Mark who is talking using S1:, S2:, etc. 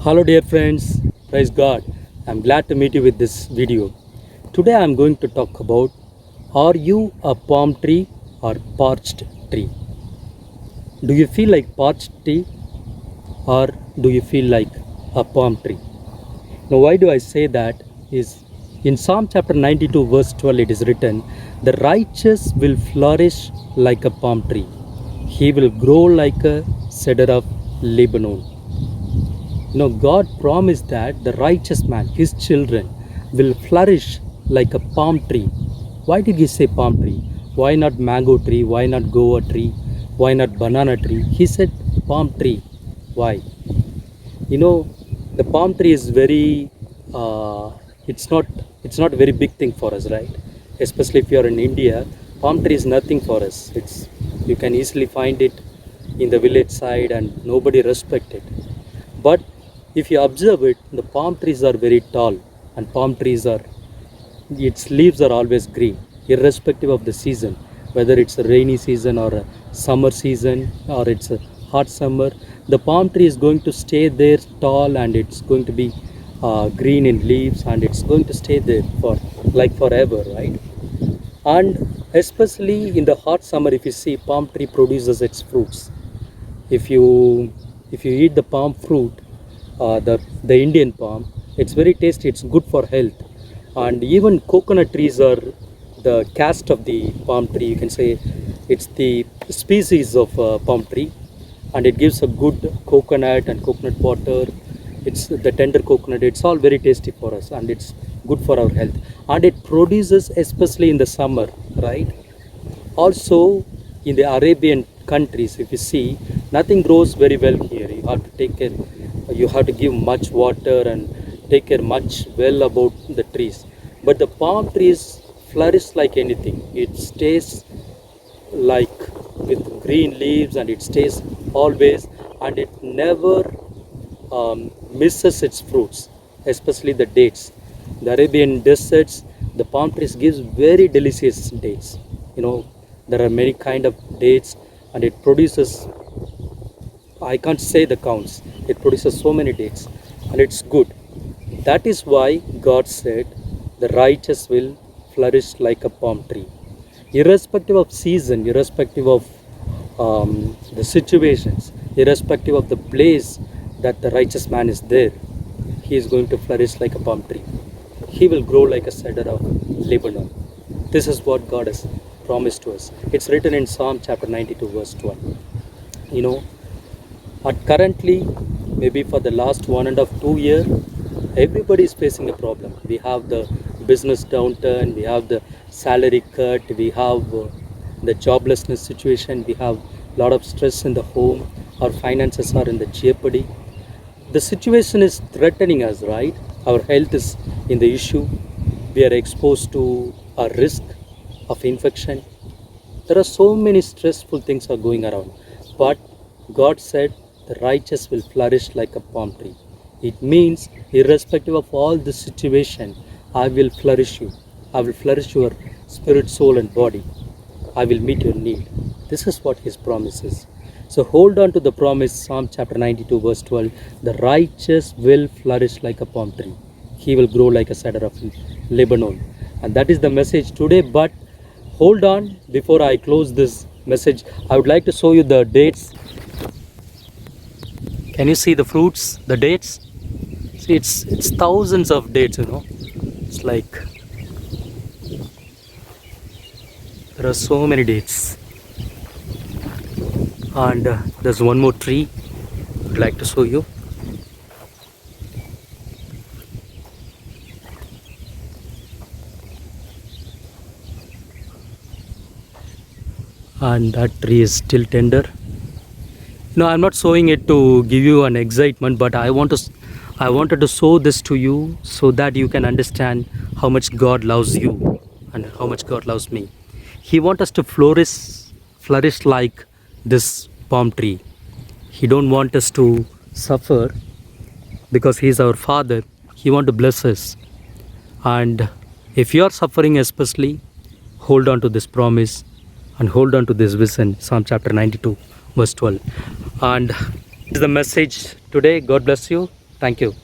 S1: Hello dear friends, praise God. I'm glad to meet you with this video. Today I'm going to talk about, are you a palm tree or parched tree? Do you feel like parched tree or do you feel like a palm tree? Now why do I say that is in Psalm chapter 92 verse 12 it is written, the righteous will flourish like a palm tree. He will grow like a cedar of Lebanon. God promised that the righteous man, his children, will flourish like a palm tree. Why did he say palm tree? Why not mango tree? Why not guava tree? Why not banana tree? He said palm tree. Why? You know, the palm tree is very. It's not. It's not a very big thing for us, right? Especially if you are in India, palm tree is nothing for us. It's you can easily find it in the village side, and nobody respect it. But if you observe it, the palm trees are very tall, and palm trees are, its leaves are always green, irrespective of the season, whether it's a rainy season or a summer season or it's a hot summer. The palm tree is going to stay there tall, and it's going to be green in leaves, and it's going to stay there for like forever, right? And especially in the hot summer, if you see, palm tree produces its fruits. If you eat the palm fruit, the Indian palm, it's very tasty. It's good for health. And even coconut trees are the caste of the palm tree. You can say it's the species of palm tree, and it gives a good coconut and coconut water. It's the tender coconut. It's all very tasty for us, and it's good for our health. And it produces, especially in the summer, right? Also, in the Arabian countries, if you see, nothing grows very well here. You have to take care, you have to give much water and take care much well about the trees. But the palm trees flourish like anything. It stays like with green leaves, and it stays always, and it never misses its fruits, especially the dates. The Arabian deserts, the palm trees gives very delicious dates. There are many kind of dates, and it produces, I can't say the counts, it produces so many dates, and it's good. That is why God said the righteous will flourish like a palm tree, irrespective of season, irrespective of the situations, irrespective of the place that the righteous man is there. He is going to flourish like a palm tree. He will grow like a cedar of Lebanon. This is what God has promised to us. It's written in Psalm chapter 92 verse 12. Currently, maybe for the last 1.5 to 2 years, everybody is facing a problem. We have the business downturn, we have the salary cut, we have the joblessness situation, we have a lot of stress in the home, our finances are in the jeopardy. The situation is threatening us, right? Our health is in the issue. We are exposed to a risk of infection. There are so many stressful things are going around. But God said the righteous will flourish like a palm tree. It means irrespective of all the situation, I will flourish you. I will flourish your spirit, soul and body. I will meet your need. This is what his promise is. So hold on to the promise, Psalm chapter 92 verse 12. The righteous will flourish like a palm tree. He will grow like a cedar of Lebanon. And that is the message today. But hold on, before I close this message, I would like to show you the dates. Can you see the fruits, the dates? See, it's thousands of dates, It's like there are so many dates. And there's one more tree I'd like to show you. And that tree is still tender. I'm not showing it to give you an excitement, but I wanted to show this to you so that you can understand how much God loves you and how much God loves me. He wants us to flourish like this palm tree. He don't want us to suffer, because he is our Father. He wants to bless us. And if you are suffering especially, hold on to this promise and hold on to this vision, Psalm chapter 92 verse 12. And this is the message today. God bless you. Thank you.